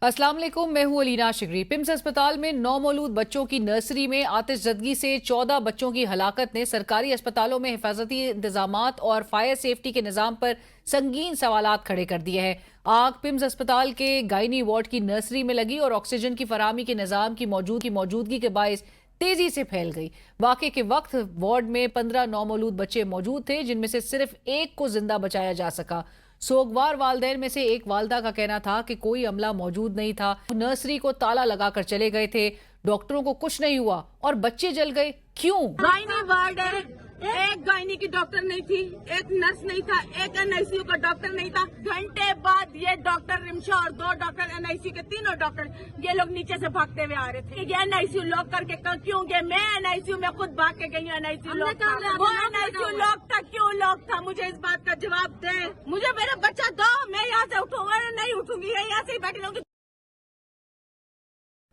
अस्सलाम वालेकुम, मैं हूं अलीना शिगरी। पिम्स अस्पताल में नौमौलूद बच्चों की नर्सरी में आतिशज़दगी से 14 बच्चों की हलाकत ने सरकारी अस्पतालों में हिफाजती इंतजामात और फायर सेफ्टी के निज़ाम पर संगीन सवालात खड़े कर दिए हैं। आग पिम्स अस्पताल के गायनी वार्ड की नर्सरी में लगी और ऑक्सीजन की फराहमी के निज़ाम की मौजूदगी के बायस तेजी से फैल गई। वाक़े के वक्त वार्ड में 15 नौमौलूद बच्चे मौजूद थे, जिनमें से सिर्फ एक को जिंदा बचाया जा सका। सोगवार वालदैन में से एक वालदा का कहना था कि कोई अमला मौजूद नहीं था। नर्सरी को ताला लगाकर चले गए थे। डॉक्टरों को कुछ नहीं हुआ और बच्चे जल गए। क्यों? गायनी वार्ड है, एक गायनी की डॉक्टर नहीं थी, एक नर्स नहीं था, एक एनआईसीयू का डॉक्टर नहीं था। घंटे बाद ये डॉक्टर रिमशा और 2 डॉक्टर एनआईसीयू के 3 डॉक्टर ये लोग नीचे से भागते हुए आ रहे थे। ये एनआईसीयू लॉक करके क्यों गए? मैं एनआईसीयू में खुद भाग के गई हूँ। एनआईसीयू लॉक था, वो एनआईसीयू लॉक था, क्यों लॉक था? मुझे इस बात का जवाब दे। मुझे मेरा बच्चा दो, मैं यहाँ से उठूंगा नहीं उठूंगी, यहाँ से ही बैठी रहूंगी।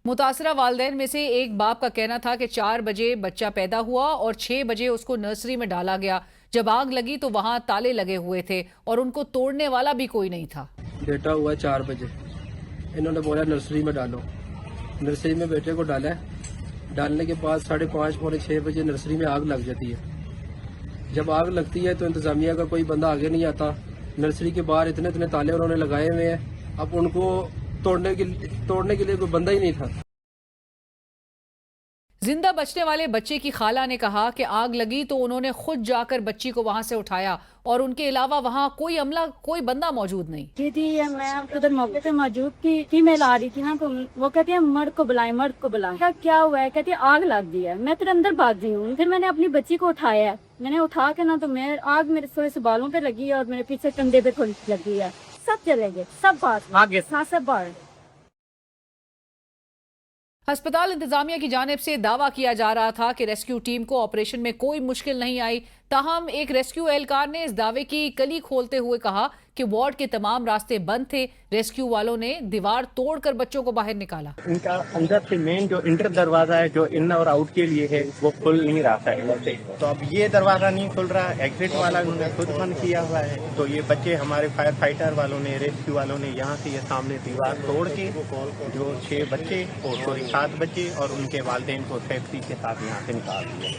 मुतासरा वालदैन में से एक बाप का कहना था कि 4 बजे बच्चा पैदा हुआ और 6 बजे उसको नर्सरी में डाला गया। जब आग लगी तो वहां ताले लगे हुए थे और उनको तोड़ने वाला भी कोई नहीं था। बेटा हुआ 4 बजे, इन्होंने बोला नर्सरी में डालो। नर्सरी में बेटे को डाला, डालने के बाद 5:30 पौने 6 बजे नर्सरी में आग लग जाती है। जब आग लगती है तो इंतजामिया का कोई बंदा आगे नहीं आता। नर्सरी के बाहर इतने इतने ताले उन्होंने लगाए हुए हैं, अब उनको तोड़ने के लिए कोई बंदा ही नहीं था। जिंदा बचने वाले बच्चे की खाला ने कहा कि आग लगी तो उन्होंने खुद जाकर बच्ची को वहां से उठाया और उनके अलावा वहां कोई बंदा मौजूद नहीं। दीदी मैं उधर मौके पे मौजूद थी, फीमेल आ रही थी ना, तो वो कहती है मर्द को बुलाएं। क्या हुआ है? कहती है आग लग गई है। मैं फिर अंदर भाग गई हूँ। फिर मैंने अपनी बच्ची को उठाया, मैंने उठा के ना तो मैं आग मेरे थोड़े से बालों पे लगी और मेरे पीछे कंधे पे थोड़ी लगी है। सब चले गए, सब बाहर। अस्पताल इंतजामिया की जानिब से दावा किया जा रहा था कि रेस्क्यू टीम को ऑपरेशन में कोई मुश्किल नहीं आई। ताहम एक रेस्क्यू एहलकार ने इस दावे की कली खोलते हुए कहा कि वार्ड के तमाम रास्ते बंद थे। रेस्क्यू वालों ने दीवार तोड़कर बच्चों को बाहर निकाला। इनका अंदर से मेन जो इंटर दरवाजा है, जो इन और आउट के लिए है, वो खुल नहीं रहा था इधर से। तो अब ये दरवाजा नहीं खुल रहा, एग्जिट वाला उन्होंने खुद बंद किया हुआ है। तो ये बच्चे हमारे फायर फाइटर वालों ने, रेस्क्यू वालों ने यहाँ से ये सामने दीवार तोड़ के जो 6 बच्चे और 7 बच्चे और उनके वालिदैन को सेफ्टी के साथ यहाँ से निकाल दिया।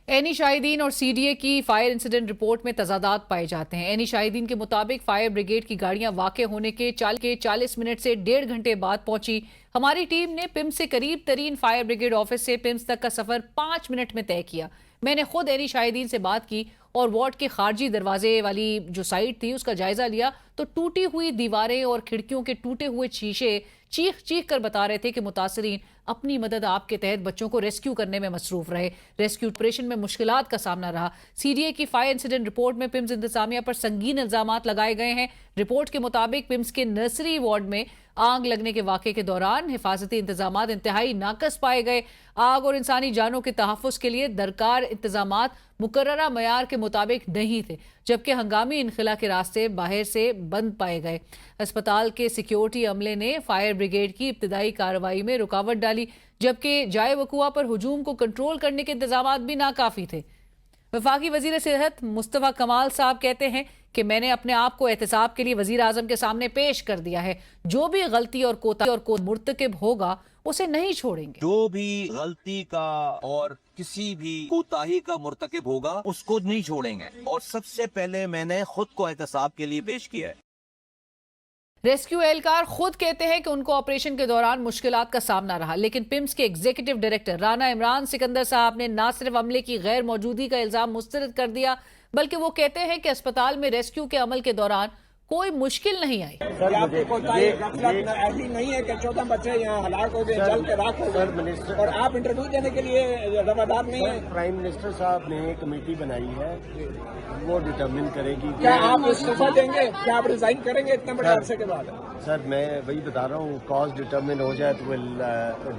एनी शाहिदीन और सीडीए की फायर इंसिडेंट रिपोर्ट में तजादात पाए जाते हैं। एनी शाहिदीन के मुताबिक फायर ब्रिगेड की गाड़ियां वाक़े होने के 40 मिनट से 1.5 घंटे बाद पहुंची। हमारी टीम ने पिम्स से करीब तरीन फायर ब्रिगेड ऑफिस से पिम्स तक का सफर 5 मिनट में तय किया। मैंने खुद एनी शाहिदीन से बात की और वार्ड के खारजी दरवाजे वाली जो साइड थी उसका जायजा लिया तो टूटी हुई दीवारें और खिड़कियों के टूटे हुए शीशे चीख कर बता रहे थे कि मुतासरीन अपनी मदद आप के तहत बच्चों को रेस्क्यू करने में मसरूफ रहे। रेस्क्यू ऑपरेशन में मुश्किलात का सामना रहा। सीडीए की फायर इंसिडेंट रिपोर्ट में पिम्स इंतजामिया पर संगीन इल्जामात लगाए गए हैं। रिपोर्ट के मुताबिक पिम्स के नर्सरी वार्ड में आग लगने के वाक़े के दौरान हिफाजती इंतजामात इंतहाई नाकस पाए गए। आग और इंसानी जानों के तहफ़्फ़ुज़ के लिए दरकार इंतजामात मुकर्ररा मयार के मुताबिक नहीं थे, जबकि हंगामी इनखला के रास्ते बाहर से बंद पाए गए। अस्पताल के सिक्योरिटी अमले ने फायर ब्रिगेड की इब्तिदाई कार्रवाई में रुकावट डाली, जबकि जाए वकुआ पर हुजूम को कंट्रोल करने के इंतजामात भी नाकाफी थे। वफाकी वजीर सेहत मुस्तफा कमाल साहब कहते हैं कि मैंने अपने आप को एहतसाब के लिए वजीर आजम के सामने पेश कर दिया है। जो भी गलती और कोताही मुर्तकिब होगा उसे नहीं छोड़ेंगे। जो भी गलती का और किसी भी कोताही का मुर्तकिब होगा उसको नहीं छोड़ेंगे और सबसे पहले मैंने खुद को एहतसाब के लिए पेश किया है। रेस्क्यू एहलकार खुद कहते हैं कि उनको ऑपरेशन के दौरान मुश्किलात का सामना रहा, लेकिन पिम्स के एग्जीक्यूटिव डायरेक्टर राना इमरान सिकंदर साहब ने न सिर्फ अमले की गैर मौजूदगी का इल्जाम मुस्तरद कर दिया, बल्कि वो कहते हैं कि अस्पताल में रेस्क्यू के अमल के दौरान कोई मुश्किल नहीं आई। ऐसी नहीं है कि 14 बच्चे यहाँ हलाक हो गए, जल के राख हो गए और आप इंटरव्यू देने के लिए रवादार नहीं है। प्राइम मिनिस्टर साहब ने कमेटी बनाई है, वो डिटरमिन करेगी। क्या आप इस्तीफा देंगे? क्या आप रिजाइन करेंगे इतने बड़े अरसे के बाद? सर मैं वही बता रहा हूँ, कॉज डिटरमिन हो जाए तो विल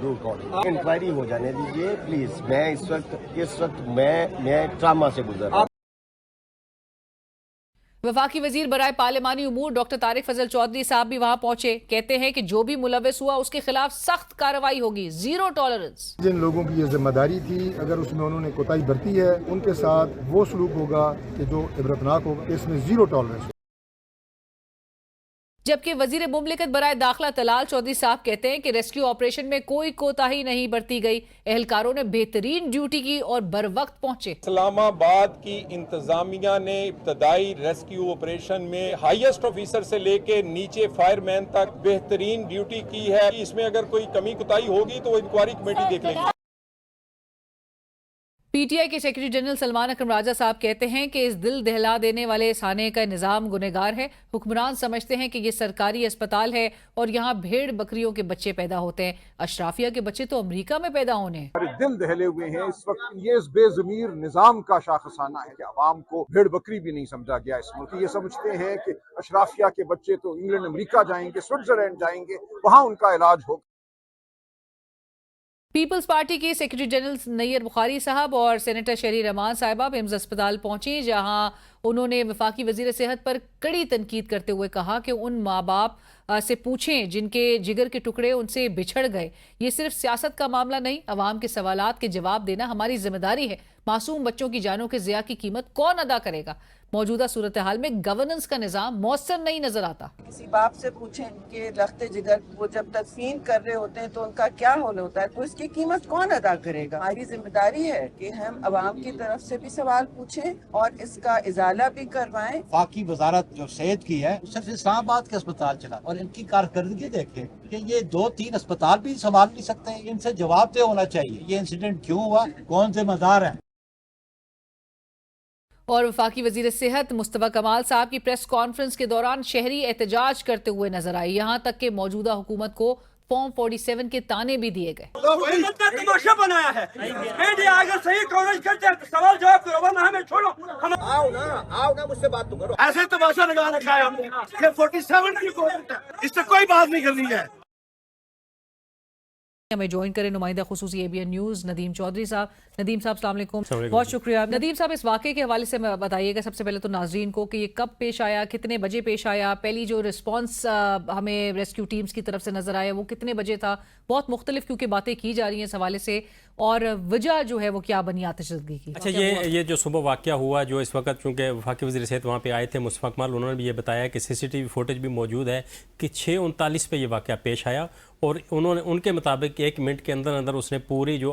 डू कॉल। इंक्वायरी हो जाने दीजिए प्लीज। मैं इस वक्त मैं ट्रामा से गुजर रहा हूँ। वफाकी वजीर बराए पार्लिमानी उमूर डॉक्टर तारिक फजल चौधरी साहब भी वहां पहुंचे। कहते हैं कि जो भी मुलव्वस हुआ उसके खिलाफ सख्त कार्रवाई होगी, जीरो टॉलरेंस। जिन लोगों की ये जिम्मेदारी थी, अगर उसमें उन्होंने कोताही बरती है उनके साथ वो सलूक होगा कि जो इबरतनाक होगा। इसमें जीरो टॉलरेंस। जबकि वजीर मुमलिकत बराए दाखिला तलाल चौधरी साहब कहते हैं कि रेस्क्यू ऑपरेशन में कोई कोताही नहीं बरती गई, एहलकारों ने बेहतरीन ड्यूटी की और बर वक्त पहुंचे। इस्लामाबाद की इंतजामिया ने इब्तदाई रेस्क्यू ऑपरेशन में हाईएस्ट ऑफिसर से लेके नीचे फायरमैन तक बेहतरीन ड्यूटी की है। इसमें अगर कोई कमी कुताही होगी तो वो इंक्वायरी कमेटी देख लेगी। पीटीआई के सेक्रेटरी जनरल सलमान अकरम राजा साहब कहते हैं कि इस दिल दहला देने वाले थाने का निजाम गुनहगार है। हुक्मरान समझते हैं कि ये सरकारी अस्पताल है और यहाँ भेड़ बकरियों के बच्चे पैदा होते हैं। अशराफिया के बच्चे तो अमेरिका में पैदा होने हैं। दिल दहले हुए हैं इस वक्त। ये इस बेजमीर निजाम का शाखसाना है कि अवाम को भेड़ बकरी भी नहीं समझा गया इस मुल्क। ये समझते हैं कि अशराफिया के बच्चे तो इंग्लैंड अमेरिका जाएंगे, स्विट्जरलैंड जाएंगे, वहाँ उनका इलाज होगा। पीपल्स पार्टी के सेक्रेटरी जनरल नैयर बुखारी साहब और सेनेटर शहरी रहमान साहिबा पिम्स अस्पताल पहुंची, जहां उन्होंने वफाकी वजीर सेहत पर कड़ी तनकीद करते हुए कहा कि उन माँ बाप से पूछें जिनके जिगर के टुकड़े उनसे बिछड़ गए। ये सिर्फ सियासत का मामला नहीं, अवाम के सवालात के जवाब देना हमारी जिम्मेदारी है। मासूम बच्चों की जानों के ज़िया की कीमत कौन अदा करेगा? मौजूदा सूरत हाल में गवर्नेंस का निज़ाम मौसर नहीं नजर आता। किसी बाप से पूछें कि रखते जिगर वो जब तदफीन कर रहे होते हैं तो उनका क्या हाल होता है, तो इसकी कीमत कौन अदा करेगा? हमारी जिम्मेदारी है कि हम अवाम की तरफ से भी सवाल पूछें और इसका इजाला भी करवाएं। वफाकी वजारत जो सेहत की है सिर्फ इस्लामाबाद के अस्पताल चला और इनकी कारकर्दगी देखें कि ये 2-3 अस्पताल भी संभाल नहीं सकते। इनसे जवाबदेह होना चाहिए, ये इंसिडेंट क्यों हुआ, कौन जिम्मेदार है। और वफाकी वजीर सेहत मुस्तफा कमाल साहब की प्रेस कॉन्फ्रेंस के दौरान शहरी एहतजाज करते हुए नजर आई। यहाँ तक कि मौजूदा हुकूमत को फॉर्म 47 के ताने भी दिए गए। तमाशा बनाया है, मीडिया अगर सही कवरेज करते हैं तो सवाल जवाब करो, वरना हमें छोड़ो। आओ ना मुझसे बात तो करो। ऐसे तमाशा लगा रखा है हमने, 47 की कोशिश है, इससे कोई बात नहीं करनी है। हमें ज्वाइन करें नुमाइंदा खुसूसी ABN न्यूज़ नदीम चौधरी साहब। नदीम साहब अस्सलाम वालेकुम, बहुत शुक्रिया। नदीम साहब, इस वाक़े के हवाले से बताइएगा सबसे पहले तो नाजरीन को कि ये कब पेश आया, कितने बजे पेश आया, पहली जो रिस्पांस हमें रेस्क्यू टीम्स की तरफ से नजर आया वो कितने बजे था? बहुत मुख्तलिफ क्योंकि बातें की जा रही हैं इस हवाले से, और वजह जो है वो क्या बनी आतिशज़दगी की? अच्छा, ये जो सुबह वाक़या हुआ, जो इस वक्त चूँकि वफाकी वज़ीर सेहत वहाँ पे आए थे मुस्तफा कमाल, उन्होंने भी ये बताया कि CCTV फुटेज भी मौजूद है कि 6:39 पे ये वाक़या पेश आया और उनके मुताबिक 1 मिनट के अंदर अंदर उसने पूरी जो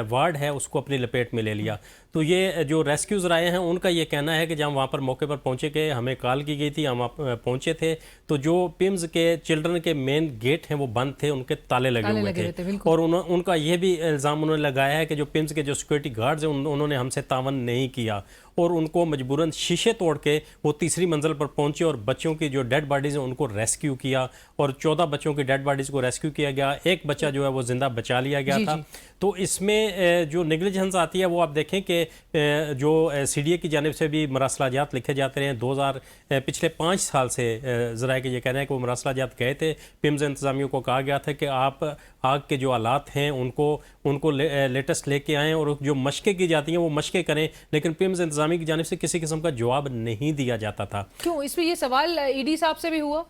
वार्ड है उसको अपनी लपेट में ले लिया। तो ये जो रेस्क्यूज़र आए हैं उनका ये कहना है कि जब वहाँ पर मौके पर पहुँचे के हमें कॉल की गई थी, हम पहुँचे थे तो जो पिम्स के चिल्ड्रन के मेन गेट हैं वो बंद थे, उनके ताले लगे हुए थे। और उनका यह भी इल्ज़ाम उन्होंने लगाया है कि जो पिम्स के जो सिक्योरिटी गार्ड्स हैं उन्होंने हमसे तावन नहीं किया और उनको मजबूरन शीशे तोड़ के वो 3री मंजिल पर पहुंचे और बच्चों की जो डेड बॉडीज़ हैं उनको रेस्क्यू किया और 14 बच्चों की डेड बॉडीज़ को रेस्क्यू किया गया। एक बच्चा जो है वो जिंदा बचा लिया गया था। तो इसमें जो नेग्लिजेंस आती है वो आप देखें कि जो CDA की जानिब से भी मरासलाजात लिखे जाते रहे। पिछले 5 साल से ज़रा के ये कह रहे हैं कि वो मरासलाजात गए थे, पिम्स इंतज़ामियों को कहा गया था कि आप आग के जो हालात हैं उनको लेटेस्ट लेके आएँ और जो मशक़ें की जाती हैं वो मशक़ें करें, लेकिन पिम्स इंतज़ामी की जानिब से किसी किस्म का जवाब नहीं दिया जाता था। क्यों? इस पर ये सवाल ED साहब से भी हुआ।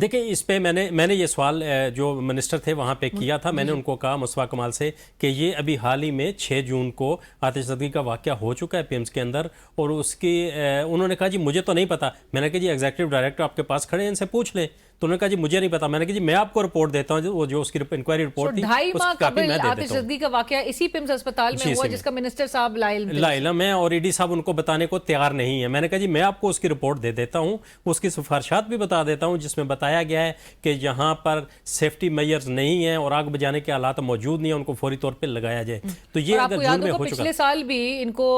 देखिए, इस पे मैंने ये सवाल जो मिनिस्टर थे वहाँ पे किया था। मैंने उनको कहा मुस्तफा कमाल से कि ये अभी हाल ही में 6 जून को आतिशज़दगी का वाक़या हो चुका है पिम्स के अंदर और उसकी उन्होंने कहा जी मुझे तो नहीं पता। मैंने कहा जी एग्जीक्यूटिव डायरेक्टर आपके पास खड़े हैं, इनसे पूछ लें। तो उन्होंने कहा जी मुझे नहीं पता। मैंने कहा जी मैं आपको रिपोर्ट देता हूँ, वो जो उसकी इंक्वायरी रिपोर्ट थी 2.5 माह कबल आतिशज़दगी का वाक़या इसी पिम्स अस्पताल में हुआ जिसका मिनिस्टर साहब लाइलम है और ED साहब उनको बताने को तैयार नहीं है। मैंने कहा जी मैं आपको उसकी रिपोर्ट दे देता हूँ, उसकी सिफारिशात भी बता देता हूँ जिसमें बताया गया है कि यहाँ पर सेफ्टी मेजर्स नहीं है और आग बुझाने के हालात मौजूद नहीं है, उनको फौरी तौर पर लगाया जाए। तो ये अगर जून में हो चुका, पिछले साल भी इनको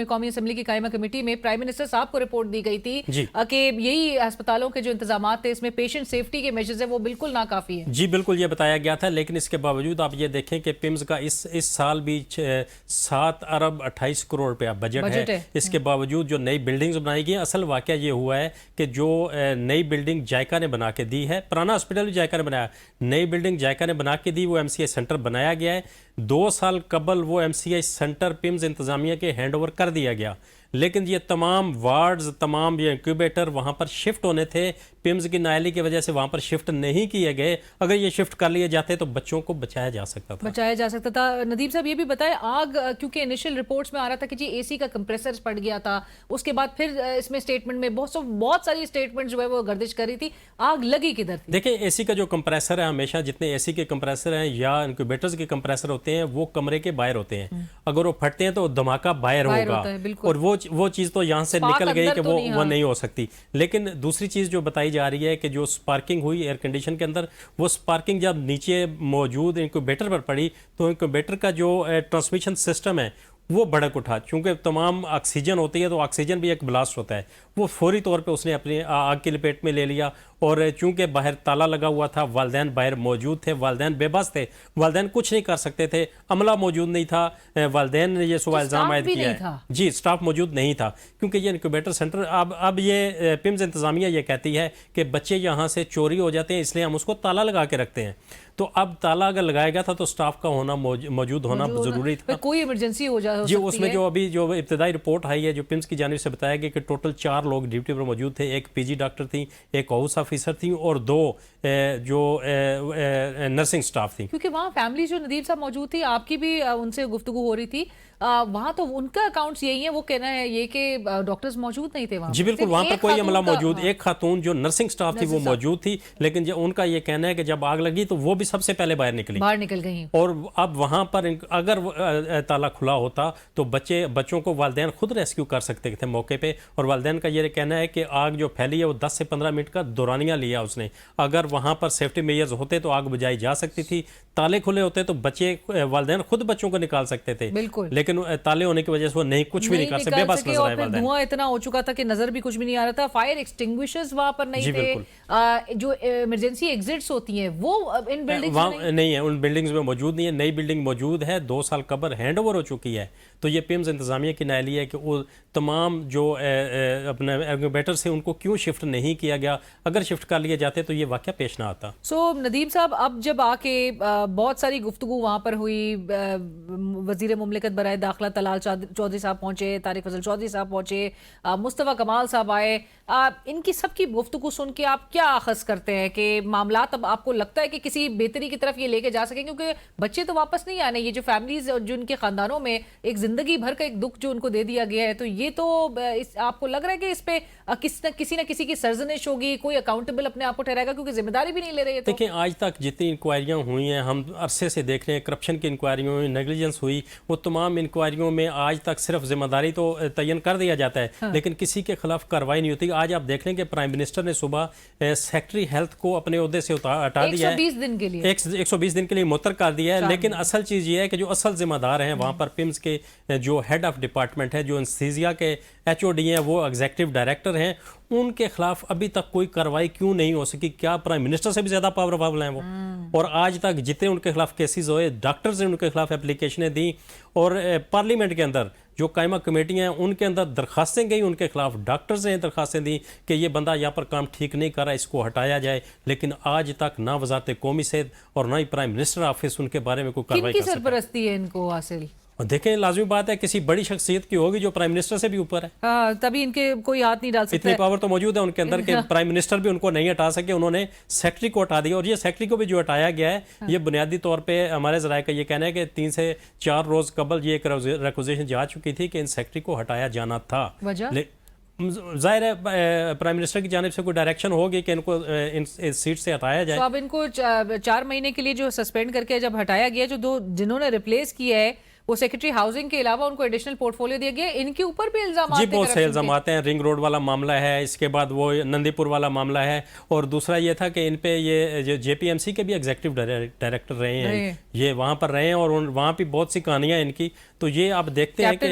कौमी असम्बली की कायमा कमेटी में प्राइम मिनिस्टर साहब को रिपोर्ट दी गई थी कि यही अस्पतालों के जो इंतजाम थे इसमें पेशेंट सेफ्टी के मेजर्स है वो बिल्कुल नाकाफी है। जी बिल्कुल, ये बताया गया था। लेकिन इसके बावजूद आप ये देखें कि पिम्स का इस साल भी 7 अरब 28 करोड़ रुपया बजट है। इसके बावजूद जो नई बिल्डिंग्स बनाई गई, असल वाकया ये हुआ है कि जो नई बिल्डिंग जायका ने बना के दी है, पुराना हॉस्पिटल भी जायका ने बनाया, नई बिल्डिंग जायका ने बना के दी, वो MCI सेंटर बनाया गया है। 2 साल कबल वो MCI सेंटर पिम्स इंतजामिया के हैंड ओवर कर दिया गया, लेकिन ये तमाम वार्ड्स, तमाम ये इंक्यूबेटर वहाँ पर शिफ्ट होने थे पिम्स की नायली की वजह से वहाँ पर शिफ्ट नहीं किए गए, अगर ये शिफ्ट कर लिए जाते तो बच्चों को बचाया जा सकता था। नदीम साहब ये भी बताएं, आग क्योंकि इनिशियल रिपोर्ट्स में आ रहा था कि जी एसी का कंप्रेसर फट गया था, उसके बाद फिर इसमें स्टेटमेंट में बहुत सारी स्टेटमेंट जो है वो गर्दिश कर रही थी, आग लगी किधर थी? देखिए, एसी का जो कंप्रेसर है, हमेशा जितने एसी के कंप्रेसर हैं या इंक्यूबेटर्स के कंप्रेसर होते हैं वो कमरे के बाहर होते हैं, अगर वो फटते हैं तो धमाका बाहर होगा, और वो चीज तो यहाँ से निकल गई कि वो नहीं हो सकती। लेकिन दूसरी चीज जो बताई जा रही है कि जो स्पार्किंग हुई एयर कंडीशन के अंदर, वो स्पार्किंग जब नीचे मौजूद इंक्यूबेटर पर पड़ी तो इंक्यूबेटर का जो ट्रांसमिशन सिस्टम है वो भड़क उठा। चूंकि तमाम ऑक्सीजन होती है तो ऑक्सीजन भी एक ब्लास्ट होता है, वो फौरी तौर पे उसने अपनी आग की लपेट में ले लिया। और चूंकि बाहर ताला लगा हुआ था, वालिदैन बाहर मौजूद थे, वालिदैन बेबस थे, वालिदैन कुछ नहीं कर सकते थे, अमला मौजूद नहीं था, वालिदैन ने ये सुबह इल्ज़ाम आयद किया है जी, स्टाफ मौजूद नहीं था, क्योंकि ये इंक्यूबेटर सेंटर अब ये पिम्स इंतज़ामिया ये कहती है कि बच्चे यहाँ से चोरी हो जाते हैं, इसलिए हम उसको ताला लगा के रखते हैं। तो अब ताला अगर लगाया गया था तो स्टाफ का होना मौजूद होना जरूरी था, कोई इमरजेंसी हो जाए जी। उसमें जो इब्तदाई रिपोर्ट आई है, जो पिम्स की जानिब से बताया गया कि टोटल 4 लोग ड्यूटी पर मौजूद थे, एक पीजी डॉक्टर थी, एक हाउस ऑफिसर थी और 2 जो नर्सिंग स्टाफ थी। क्योंकि वहाँ फैमिली जो नदीम साहब मौजूद थी, आपकी भी उनसे गुफ्तगू हो रही थी, वहाँ तो उनका अकाउंट्स यही है, वो कहना है ये कि डॉक्टर्स मौजूद नहीं थे वहाँ। जी बिल्कुल, वहाँ पर कोई अमला मौजूद, एक खातून जो नर्सिंग स्टाफ थी वो मौजूद थी, लेकिन उनका ये कहना है कि जब आग लगी तो वो भी सबसे पहले बाहर निकल गई। और अब वहाँ पर अगर ताला खुला होता तो बच्चों को वालिदैन खुद रेस्क्यू कर सकते थे मौके पे। और वालिदैन का ये कहना है कि आग जो फैली है वो 10 से 15 मिनट का दौरानिया लिया उसने, अगर वहाँ पर सेफ्टी मेजर्स होते तो आग बुझाई जा सकती थी, ताले खुले होते तो वालिदैन खुद बच्चों को निकाल सकते थे, लेकिन ताले होने की वजह से वो कुछ भी नहीं कर सकते, बेबस नजर आए वालिदैन। धुआं इतना हो चुका था कि नजर भी कुछ भी नहीं आ रहा था, फायर एक्सटिंग्विशर्स वहाँ पर नहीं थे, जो इमरजेंसी एग्जिट्स होती हैं वो इन बिल्डिंग्स में नहीं है, उन बिल्डिंग्स में मौजूद नहीं है। नई बिल्डिंग मौजूद है, 2 साल कबर हैंड ओवर हो चुकी है। तो ये पिम्स इंतजामिया की नायली है कि वो तमाम जो अपने इंक्यूबेटर से उनको क्यों शिफ्ट नहीं किया गया, अगर शिफ्ट कर लिए जाते तो ये वाकया पेश ना आता। नदीम साहब, अब जब आके बहुत सारी गुफ्तगू वहाँ पर हुई, वजीर मुमलिकत बराए दाखिला तलाल चौधरी साहब पहुंचे, तारिक फजल चौधरी साहब पहुंचे, मुस्तफ़ा कमाल साहब आए, इनकी सबकी गुफ्तगू सुन के आप क्या अखज़ करते हैं कि मामला अब आपको लगता है कि किसी बेहतरी की तरफ ये लेके जा सकें? क्योंकि बच्चे तो वापस नहीं आने, ये जो फैमिलीज और जो उनके खानदानों में एक जिंदगी भर का एक दुख जो उनको दे दिया गया है, तो ये तो आपको लग रहा है कि इस पे किसी न किसी की सरजनिश होगी, कोई अकाउंटेबल अपने आप को ठहराएगा, क्योंकि जिम्मेदारी भी नहीं ले रहे। देखिए, आज तक जितनी इंक्वायरियाँ हुई हैं, हम अरसे से देख रहे हैं, करप्शन की इंक्वायरियों हुई, नेग्लिजेंस हुई, वो तमाम इंक्वायरियों में आज तक सिर्फ जिम्मेदारी तो तयन कर दिया जाता है, हाँ। लेकिन किसी के खिलाफ कार्रवाई नहीं होती। आज आप देख लें कि प्राइम मिनिस्टर ने सुबह सेक्रेटरी हेल्थ को अपने ओहदे से हटा दिया है, 120 दिन के लिए 120 दिन के लिए मुअत्तर कर दिया है। लेकिन असल चीज़ ये है कि जो असल जिम्मेदार हैं वहाँ पर पिम्स के जो हेड ऑफ डिपार्टमेंट है, जो एनेस्थीसिया के HOD हैं, वो एग्जीक्यूटिव डायरेक्टर हैं, उनके खिलाफ अभी तक कोई कार्रवाई क्यों नहीं हो सकी? क्या प्राइम मिनिस्टर से भी ज्यादा पावरफुल हैं वो? और आज तक जितने उनके खिलाफ केसेस हुए, डॉक्टर्स ने उनके खिलाफ एप्लीकेशनें दी, और पार्लियामेंट के अंदर जो कायमा कमेटियां हैं उनके अंदर दरखास्तें गई उनके खिलाफ, डॉक्टर्स ने दरखास्तें दी कि ये बंदा यहाँ पर काम ठीक नहीं कर रहा, इसको हटाया जाए। लेकिन आज तक ना वजारत कौमी सेहत और ना ही प्राइम मिनिस्टर ऑफिस उनके बारे में कोई कार्रवाई कर सकता है। किनकी सरपरस्ती है इनको हासिल? देखें, लाजमी बात है किसी बड़ी शख्सियत की होगी जो प्राइम मिनिस्टर से भी ऊपर है, तभी इनके कोई हाथ नहीं डाल सकता। इतनी पावर तो मौजूद है उनके अंदर कि प्राइम मिनिस्टर भी उनको नहीं हटा सके, उन्होंने सेक्रेटरी को हटा दिया। और ये सेक्रेटरी को भी जो हटाया गया है, ये बुनियादी तौर पे हमारे जराये का ये कहना है कि 3 से 4 रोज कबल ये एक रिक्वेजिशन जा चुकी थी कि इन सेक्रेटरी को हटाया जाना था। जाहिर है प्राइम मिनिस्टर की जानिब से कोई डायरेक्शन होगी कि इनको इस सीट से हटाया जाए। तो अब इनको 4 महीने के लिए जो सस्पेंड करके जब हटाया गया, जो जिन्होंने रिप्लेस किया है वो सेक्रेटरी हाउसिंग के अलावा उनको एडिशनल पोर्टफोलियो दिया गया, इनके ऊपर भी इल्जाम जी बहुत से इल्जाम आते हैं। रिंग रोड वाला मामला है, इसके बाद वो नंदीपुर वाला मामला है, और दूसरा ये था कि इन पे ये जो JPMC के भी एग्जीक्यूटिव डायरेक्टर रहे हैं, ये वहाँ पर रहे हैं, और वहाँ भी बहुत सी कहानियाँ इनकी। तो ये आप देखते हैं कि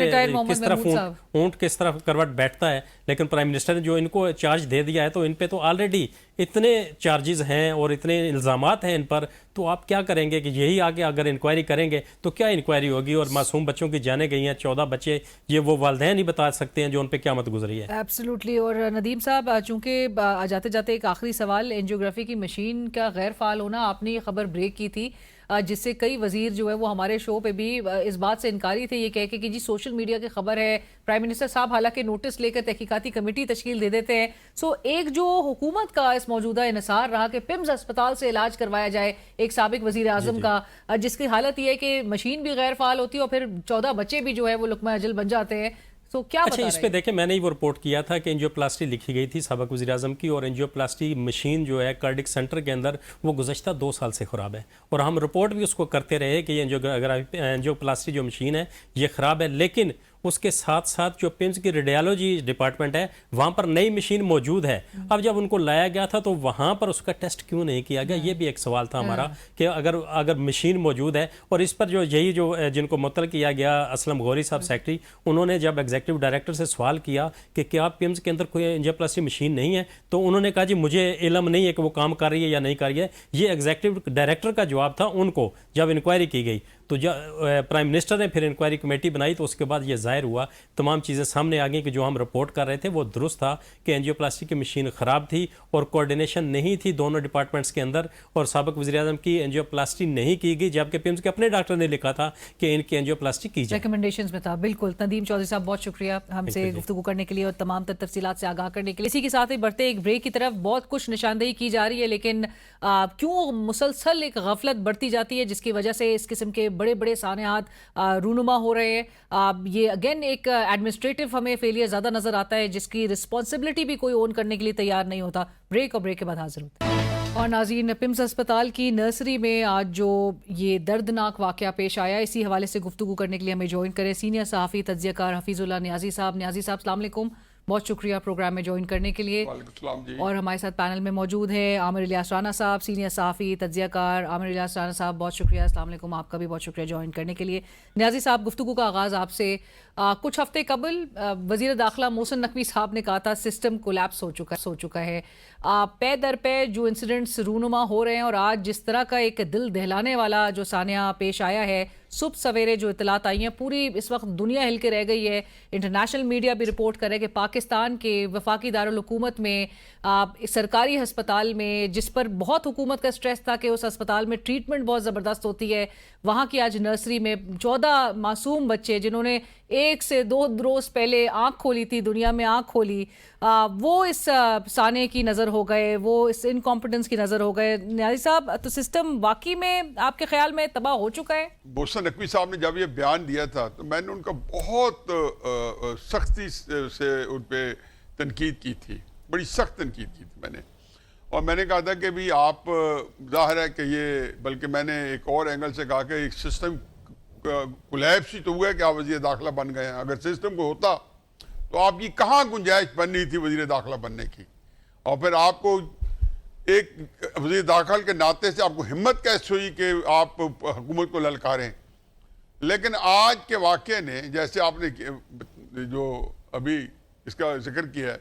किस तरह ऊंट किस तरह करवट बैठता है। लेकिन प्राइम मिनिस्टर ने जो इनको चार्ज दे दिया है, तो इन पे तो ऑलरेडी इतने चार्जेस हैं और इतने इल्जामात हैं इन पर, तो आप क्या करेंगे कि यही आगे अगर इंक्वायरी करेंगे तो क्या इंक्वायरी होगी? और मासूम बच्चों की जाने गई हैं, 14 बच्चे, ये वो वालिदैन ही बता सकते हैं जो उन पे क्या मत गुजरी है। एब्सोल्युटली। और नदीम साहब, चूंकि जाते जाते एक आखिरी सवाल, एंजियोग्राफी की मशीन का गैर फाल होना, आपने ये खबर ब्रेक की थी, जिससे कई वजीर जो है वो हमारे शो पे भी इस बात से इनकारी थे, ये कह के कि जी सोशल मीडिया की खबर है। प्राइम मिनिस्टर साहब हालांकि नोटिस लेकर तहकीकाती कमेटी तश्कील दे देते हैं। सो एक जो हुकूमत का इस मौजूदा इन्हिसार रहा कि पिम्स अस्पताल से इलाज करवाया जाए एक साबिक वजीर आजम का, जिसकी हालत ये है कि मशीन भी गैर फाल होती है और फिर 14 बच्चे भी जो है वो लुकमा अजल बन जाते हैं। तो क्या अच्छा, इस पे देखें, मैंने ही वो रिपोर्ट किया था कि एंजियोप्लास्टी लिखी गई थी साबिक वज़ीर आज़म की, और एंजियोप्लास्टी मशीन जो है कार्डिक सेंटर के अंदर वो गुज़श्ता 2 साल से ख़राब है, और हम रिपोर्ट भी उसको करते रहे कि ये एंजियोप्लास्टी जो मशीन है ये ख़राब है। लेकिन उसके साथ साथ जो पिम्स की रेडियोलॉजी डिपार्टमेंट है वहाँ पर नई मशीन मौजूद है। अब जब उनको लाया गया था तो वहाँ पर उसका टेस्ट क्यों नहीं किया गया, ये भी एक सवाल था हमारा कि अगर मशीन मौजूद है। और इस पर जो जिनको मुतल किया गया, असलम गौरी साहब सेक्रेटरी, उन्होंने जब एग्जीक्यूटिव डायरेक्टर से सवाल किया कि क्या पिम्स के अंदर कोई एंजियोप्लास्टी मशीन नहीं है, तो उन्होंने कहा जी मुझे इल्म नहीं है कि वो काम कर रही है या नहीं कर रही है। ये एग्जीक्यूटिव डायरेक्टर का जवाब था उनको जब इंक्वायरी की गई। तो प्राइम मिनिस्टर ने फिर इंक्वायरी कमेटी बनाई, तो उसके बाद ये जाहिर हुआ, तमाम चीज़ें सामने आ गई कि जो हम रिपोर्ट कर रहे थे वो दुरुस्त था कि एंजियोप्लास्टी की मशीन ख़राब थी और कोऑर्डिनेशन नहीं थी दोनों डिपार्टमेंट्स के अंदर, और साबिक वज़ीर आज़म की एंजियोप्लास्टी नहीं की गई, जबकि पिम्स के अपने डॉक्टर ने लिखा था कि इनकी एंजियोप्लास्टी की जाए, रिकमेंडेशंस में था। बिल्कुल, नदीम चौधरी साहब बहुत शुक्रिया हमसे गुफ्तगू करने के लिए और तमाम तफसीलात से आगाह करने के लिए। इसी के साथ ही बढ़ते एक ब्रेक की तरफ, बहुत कुछ निशानदेही की जा रही है, लेकिन क्यों मुसलसल एक गफलत बढ़ती जाती है जिसकी वजह से इस किस्म के बड़े बड़े सानियात रूनुमा हो रहे हैं। ये अगेन एक एडमिनिस्ट्रेटिव हमें फेलियर ज्यादा नजर आता है जिसकी रिस्पॉन्सिबिलिटी भी कोई ओन करने के लिए तैयार नहीं होता। ब्रेक और ब्रेक के बाद हाजिर होते हैं। और नाज़रीन, पिम्स अस्पताल की नर्सरी में आज जो ये दर्दनाक वाकया पेश आया, इसी हवाले से गुफ्तगू करने के लिए हमें ज्वाइन करें सीनियर सहाफ़ी तज्ज़ियाकार हफीजुल्लाह नियाज़ी साहब। नियाज़ी साहब अस्सलाम वालेकुम, बहुत शुक्रिया प्रोग्राम में ज्वाइन करने के लिए। और हमारे साथ पैनल में मौजूद है आमिर इलियास राना साहब, सीनियर सहाफ़ी तज्ज़ियाकार। आमिर इलियास राना साहब बहुत शुक्रिया, अस्सलाम वालेकुम, आपका भी बहुत शुक्रिया ज्वाइन करने के लिए। नियाज़ी साहब, गुफ्तगू का आगाज़ आपसे। कुछ हफ्ते कबल वज़ीर दाखिला मोहसिन नकवी साहब ने कहा था सिस्टम कोलैप्स हो चुका है। पे दर पे जो इंसिडेंट्स रूनुमा हो रहे हैं और आज जिस तरह का एक दिल दहलाने वाला जो सानिया पेश आया है, सुबह सवेरे जो इतलात आई हैं, पूरी इस वक्त दुनिया हिल के रह गई है। इंटरनेशनल मीडिया भी रिपोर्ट कर रहा है कि पाकिस्तान के वफाकी दारुल हुकूमत में सरकारी अस्पताल में, जिस पर बहुत हुकूमत का स्ट्रेस था कि उस अस्पताल में ट्रीटमेंट बहुत ज़बरदस्त होती है, वहाँ की आज नर्सरी में 14 मासूम बच्चे जिन्होंने 1 से 2 रोज़ पहले आँख खोली थी, दुनिया में आँख खोली, वो इस साने की नज़र हो गए, वो इस इनकॉम्पिटेंस की नज़र हो गए। नियाज़ी साहब, तो सिस्टम वाकई में आपके ख्याल में तबाह हो चुका है? मोहसिन नकवी साहब ने जब ये बयान दिया था तो मैंने उनका बहुत सख्ती से उन पर तनकीद की थी, बड़ी सख्त तनकीद की थी मैंने। और मैंने कहा था कि भी आप, जाहिर है कि ये, बल्कि मैंने एक और एंगल से कहा कि एक सिस्टम कोलैप्स ही तो हुआ है कि आप वज़ीर दाखिला बन गए हैं। अगर सिस्टम को होता तो आपकी कहाँ गुंजाइश बन रही थी वज़ीर दाखिला बनने की, और फिर आपको एक वज़ीर दाखिला के नाते से आपको हिम्मत कैसे हुई कि आप हुकूमत को ललकारें। लेकिन आज के वाक़े ने, जैसे आपने जो अभी इसका जिक्र किया है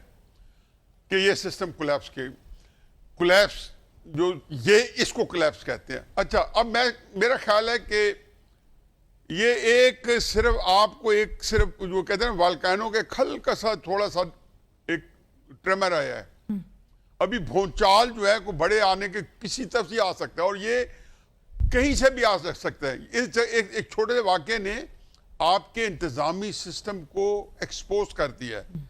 कि ये सिस्टम कोलैप्स जो ये इसको कोलैप्स कहते हैं। अच्छा, अब मेरा ख्याल है कि ये एक सिर्फ आपको एक सिर्फ जो कहते हैं वाल्कानो के हल्का सा थोड़ा सा एक ट्रेमर आया है। अभी भूचाल जो है को बड़े आने के किसी तरफ से आ सकता है और ये कहीं से भी आ सकता है। इस एक छोटे से वाक़े ने आपके इंतज़ामी सिस्टम को एक्सपोज कर दिया है।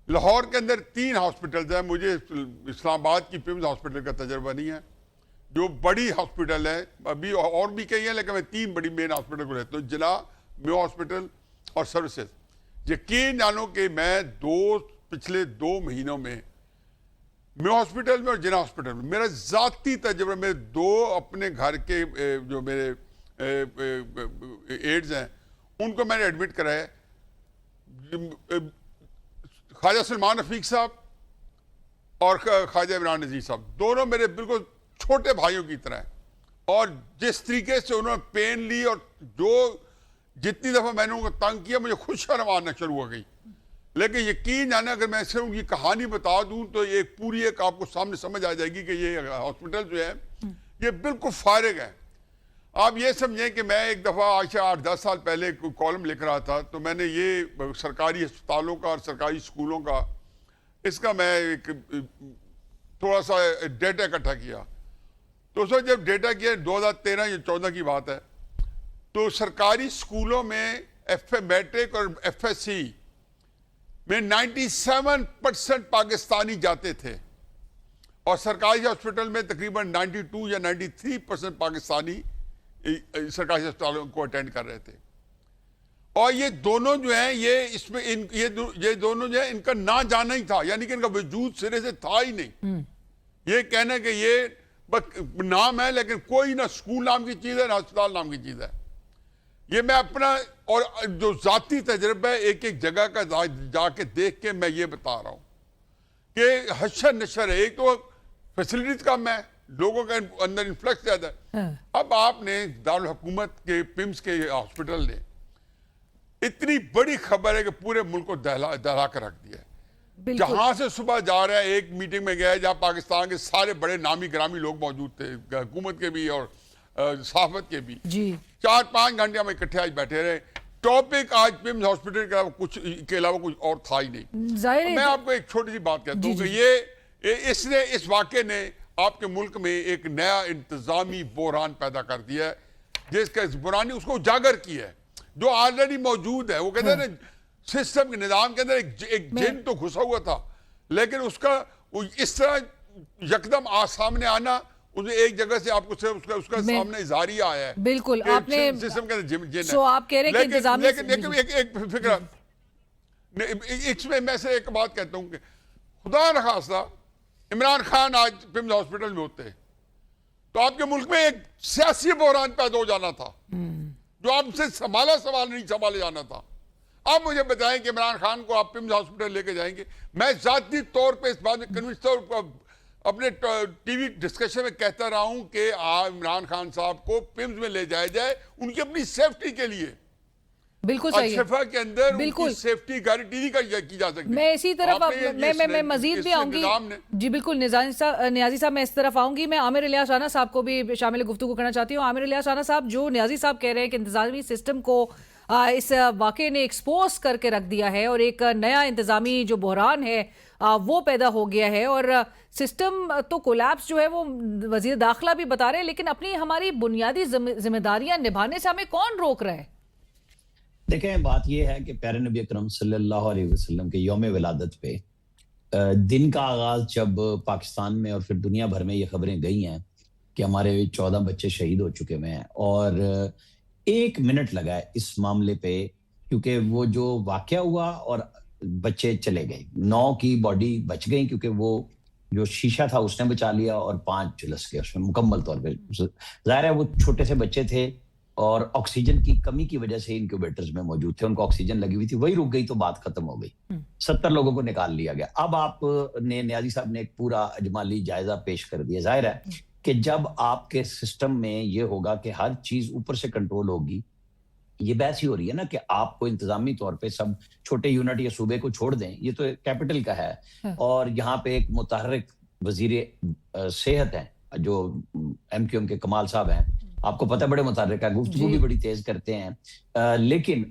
लाहौर के अंदर 3 हॉस्पिटल्स हैं, मुझे इस्लामाबाद की पिम्स हॉस्पिटल का तजर्बा नहीं है, जो बड़ी हॉस्पिटल है, अभी और भी कई हैं लेकिन मैं 3 बड़ी मेन हॉस्पिटल को रहता हूँ, जिला, मेयो हॉस्पिटल और सर्विसेज। यकीन जानो कि मैं पिछले 2 महीनों में मेयो हॉस्पिटल में और जिला हॉस्पिटल में, मेरा ज़ाती तजर्बा, मेरे 2 अपने घर के जो मेरे एड्स हैं उनको मैंने एडमिट कराया। ख्वाजा सलमान रफीक साहब और ख्वाजा इमरान नज़ीर साहब, दोनों मेरे बिल्कुल छोटे भाइयों की तरह हैं, और जिस तरीके से उन्होंने पेन ली और जितनी दफ़ा मैंने उनको तंग किया मुझे खुद शर्म आना शुरू हो गई। लेकिन यकीन जाना, अगर मैं सिर्फ उनकी कहानी बता दूं तो एक पूरी एक आपको सामने समझ आ जाएगी कि ये हॉस्पिटल जो है ये बिल्कुल फारिग है। आप ये समझें कि मैं एक दफ़ा आज 8-10 साल पहले कॉलम लिख रहा था, तो मैंने ये सरकारी अस्पतालों का और सरकारी स्कूलों का, इसका मैं एक थोड़ा सा डेटा इकट्ठा किया तो सर जब डेटा किया 2013 या 14 की बात है, तो सरकारी स्कूलों में मैट्रिक और FSC में 97% पाकिस्तानी जाते थे और सरकारी हॉस्पिटल में तकरीबन 92 या 93% पाकिस्तानी सरकारी अस्पतालों को अटेंड कर रहे थे। और ये दोनों जो हैं ये इसमें ये दोनों जो है इनका ना जाना ही था, यानी कि इनका वजूद सिरे से था ही नहीं। ये कहना कि ये बस नाम है, लेकिन कोई ना स्कूल नाम की चीज है ना अस्पताल नाम की चीज है। ये मैं अपना और जो जाती तजर्बा है एक एक जगह का जाके देख के मैं ये बता रहा हूं कि हशर नशर है। एक तो फैसिलिटीज कम है, लोगों के अंदर इन्फ्लक्स ज्यादा है। अब आपने दारुल हुकूमत के पिम्स के हॉस्पिटल ने इतनी बड़ी खबर है कि पूरे मुल्क को दहला कर रख दिया है। जहां से सुबह जा रहा है, एक मीटिंग में गया जहां पाकिस्तान के सारे बड़े नामी ग्रामी लोग मौजूद थे, हुकूमत के भी और सहाफत के भी। 4-5 घंटे हम इकट्ठे आज बैठे रहे। टॉपिक आज पिम्स हॉस्पिटल के अलावा कुछ और था ही नहीं। मैं आपको एक छोटी सी बात कहता हूँ कि इस वाक़े ने आपके मुल्क में एक नया इंतजामी बहरान पैदा कर दिया है, जिसका इस बुरानी उसको उजागर किया है जो ऑलरेडी मौजूद है। वो कहते हैं ना सिस्टम के निजाम के अंदर एक जिन तो घुसा हुआ था, लेकिन उसका इस तरह यकदम सामने आना, उसे एक जगह से आपको सिर्फ उसका सामने इजारी आया है। बिल्कुल आपने सिस्टम के अंदर जिन है। आप कह रहे हैं कि इंतजामी लेकिन एक फिक्र इसमें मैं से एक बात कहता हूँ कि खुदा न खास्ता इमरान खान आज पिम्स हॉस्पिटल में होते तो आपके मुल्क में एक सियासी बहरान पैदा हो जाना था जो आपसे सवाल नहीं संभाले जाना था। आप मुझे बताएं कि इमरान खान को आप पिम्स हॉस्पिटल लेके जाएंगे। मैं जाती तौर पे इस बात में कन्विंस था, अपने टीवी डिस्कशन में कहता रहा हूं कि इमरान खान साहब को पिम्स में ले जाया जाए उनकी अपनी सेफ्टी के लिए। बिल्कुल सही है। अशफा के अंदर बिल्कुल सेफ्टी गारंटी नहीं की जा सकती। मैं इसी तरफ मैं मजीद भी आऊंगी जी। बिल्कुल नियाजी साहब मैं इस तरफ आऊंगी। मैं आमिर इलियास राना साहब को भी शामिल गुफ्तगू करना चाहती हूँ। आमिर इलियास राना साहब, जो नियाजी साहब कह रहे हैं कि इंतजामी सिस्टम को इस वाक़े ने एक्सपोज करके रख दिया है और एक नया इंतजामी जो बहरान है वो पैदा हो गया है, और सिस्टम तो कोलैप्स जो है वो वजीर दाखिला भी बता रहे हैं, लेकिन अपनी हमारी बुनियादी जिम्मेदारियां निभाने से हमें कौन रोक रहा है? देखें, बात यह है कि प्यारे नबी अकरम सल्लल्लाहु अलैहि वसल्लम के यौम विलादत पे दिन का आगाज जब पाकिस्तान में और फिर दुनिया भर में ये खबरें गई हैं कि हमारे 14 बच्चे शहीद हो चुके हुए हैं, और 1 मिनट लगा है इस मामले पे, क्योंकि वो जो वाकया हुआ और बच्चे चले गए। 9 की बॉडी बच गई क्योंकि वो जो शीशा था उसने बचा लिया और 5 झुलस गए उसमें मुकम्मल तौर पे। जाहिर है वो छोटे से बच्चे थे और ऑक्सीजन की कमी की वजह से इनक्यूबेटर्स में मौजूद थे, उनको ऑक्सीजन लगी हुई थी, वही रुक गई तो बात खत्म हो गई। 70 लोगों को निकाल लिया गया। अब आपने नियाजी साहब ने एक पूरा अजमाली जायजा पेश कर दिया। जाहिर है कि जब आपके सिस्टम में ये होगा कि हर चीज ऊपर से कंट्रोल होगी, ये बहस ही हो रही है ना कि आपको इंतजामी तौर पे सब छोटे यूनिट या सूबे को छोड़ दें, ये तो कैपिटल का है और यहाँ पे एक मुतहर्रिक वजीर सेहत है जो MQM के कमाल साहब हैं, आपको पता है बड़े मुतहर्रिक है, गुफ्तगू भी बड़ी तेज करते हैं, लेकिन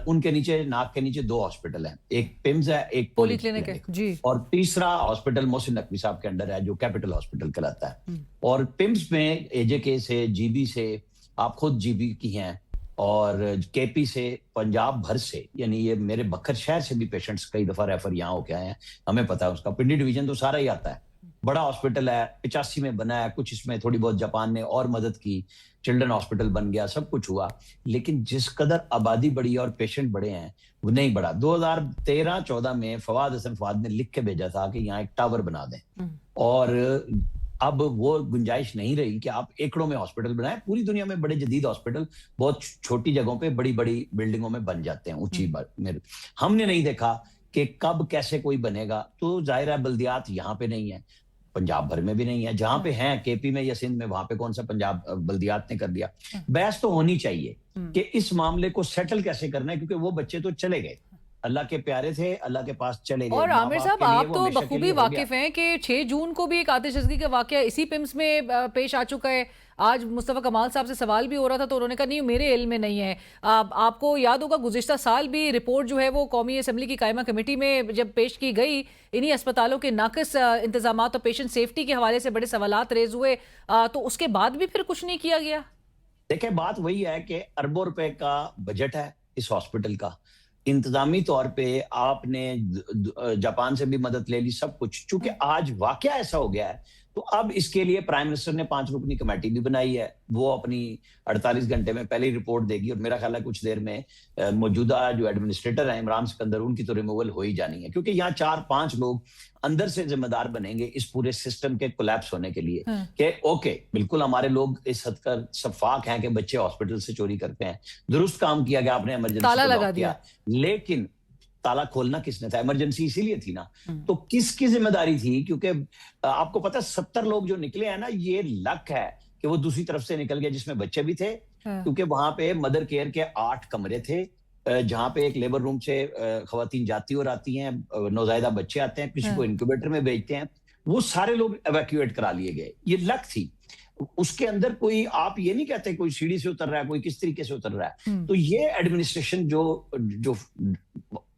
उनके नीचे नाक के नीचे 2 हॉस्पिटल हैं, एक पिम्स है एक पॉलीक्लिनिक है जी, और तीसरा हॉस्पिटल मोहसिन नकवी साहब के अंडर है जो कैपिटल हॉस्पिटल कहलाता है। और पिम्स में AJK से, GB से, आप खुद GB की हैं, और KP से, पंजाब भर से, यानी ये मेरे बखर शहर से भी पेशेंट्स कई दफा रेफर यहाँ होके आए हैं, हमें पता है उसका। पिंडी डिवीजन तो सारा ही आता है, बड़ा हॉस्पिटल है, 85 में बना है, कुछ इसमें थोड़ी बहुत जापान ने और मदद की, चिल्ड्रन हॉस्पिटल बन गया, सब कुछ हुआ, लेकिन जिस कदर आबादी बढ़ी और पेशेंट बढ़े हैं वो नहीं बढ़ा। 2013-14 में फवाद हसन फवाद ने लिख के भेजा था कि यहाँ एक टावर बना दें, और अब वो गुंजाइश नहीं रही कि आप एकड़ों में हॉस्पिटल बनाएं। पूरी दुनिया में बड़े जदीद हॉस्पिटल बहुत छोटी जगहों पे बड़ी बड़ी बिल्डिंगों में बन जाते हैं, ऊंची में। हमने नहीं देखा कि कब कैसे कोई बनेगा, तो जाहिर है बल्दियात यहाँ पे नहीं है, पंजाब भर में भी नहीं है, जहां पे हैं KP में या सिंध में, वहां पे कौन सा पंजाब बल्दियात ने कर दिया। बहस तो होनी चाहिए कि इस मामले को सेटल कैसे करना है, क्योंकि वो बच्चे तो चले गए, अल्लाह के प्यारे थे, अल्लाह के पास चले गए। और माँ आमिर बाप साहब के लिए आप वो तो हमेशा के बखूबी लिए हो गया। वाकिफ हैं कि 6 जून को भी एक आतिशबाजी का वाकया इसी पिम्स में पेश आ चुका है। आज मुस्तफ़ा कमाल साहब से सवाल भी हो रहा था तो उन्होंने कहा नहीं मेरे इल्म में नहीं है। आपको याद होगा गुज़िश्ता साल भी रिपोर्ट जो है वो कौमी असम्बली की कायमा कमेटी में जब पेश की गई, इन्हीं अस्पतालों के नाक़िस इंतजामात और पेशेंट सेफ्टी के हवाले से बड़े सवालात रेज हुए, तो उसके बाद भी फिर कुछ नहीं किया गया। देखिए बात वही है कि अरबों रुपए का बजट है इस हॉस्पिटल का, इंतजामी तौर पे आपने जापान से भी मदद ले ली, सब कुछ। चूंकि आज वाकया ऐसा हो गया है तो अब इसके लिए प्राइम मिनिस्टर ने 5 रुकनी कमेटी भी बनाई है, वो अपनी 48 घंटे में पहले ही रिपोर्ट देगी और मेरा ख्याल है कुछ देर में मौजूदा जो एडमिनिस्ट्रेटर है इमरान सिकंदर, उनकी तो रिमूवल हो ही जानी है, क्योंकि यहाँ 4-5 लोग अंदर से जिम्मेदार बनेंगे इस पूरे सिस्टम के कोलैप्स होने के लिए। कि ओके बिल्कुल हमारे लोग इस हद का सफाक हैं कि बच्चे हॉस्पिटल से चोरी करते हैं, दुरुस्त काम किया गया, आपने इमरजेंसी ताला लगा दिया, लेकिन ताला खोलना किसने था? इमरजेंसी इसीलिए थी ना। तो किसकी जिम्मेदारी थी? क्योंकि आपको पता है 70 लोग जो निकले हैं ना, ये लक है कि वो दूसरी तरफ से निकल गए जिसमें बच्चे भी थे, क्योंकि वहां पे मदर केयर के 8 कमरे थे, जहां पे एक लेबर रूम से खवातीन जाती और आती हैं, नौजायदा बच्चे आते हैं, किसी को इंक्यूबेटर में भेजते हैं, वो सारे लोग एवैक्यूएट करा लिए गए। ये लक थी। उसके अंदर कोई आप ये नहीं कहते कोई सीढ़ी से उतर रहा है, कोई किस तरीके से उतर रहा है। तो ये एडमिनिस्ट्रेशन जो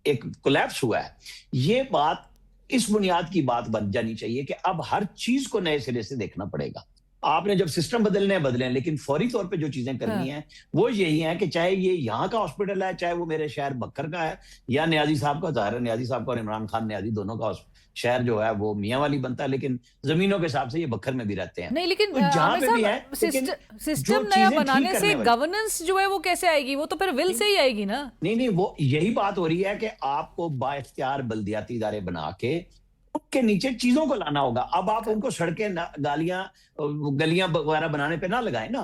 एक कोलैप्स हुआ है, ये बात इस बुनियाद की बात बन जानी चाहिए कि अब हर चीज को नए सिरे से देखना पड़ेगा। आपने जब सिस्टम बदलने हैं बदलें, लेकिन फौरी तौर पे जो चीजें करनी है वो यही है कि चाहे ये यहाँ का हॉस्पिटल है, चाहे वो मेरे शहर बक्कर का है या न्याजी साहब का, ज़ाहिर है न्याजी साहब का और इमरान खान न्याजी दोनों का शहर जो है वो मियाँ वाली बनता है, लेकिन जमीनों के हिसाब से ये बक्कर में भी रहते हैं। नहीं लेकिन तो जहाँ पे भी है सिस्टम नया बनाने से गवर्नेंस जो है वो कैसे आएगी? वो तो फिर विल से ही आएगी ना। नहीं, वो यही बात हो रही है कि आपको बाइख्तियार बल्दियाती इदारे बना के उनके नीचे चीजों को लाना होगा। अब आप उनको सड़कें गलियां वगैरह बनाने पे ना लगाए ना।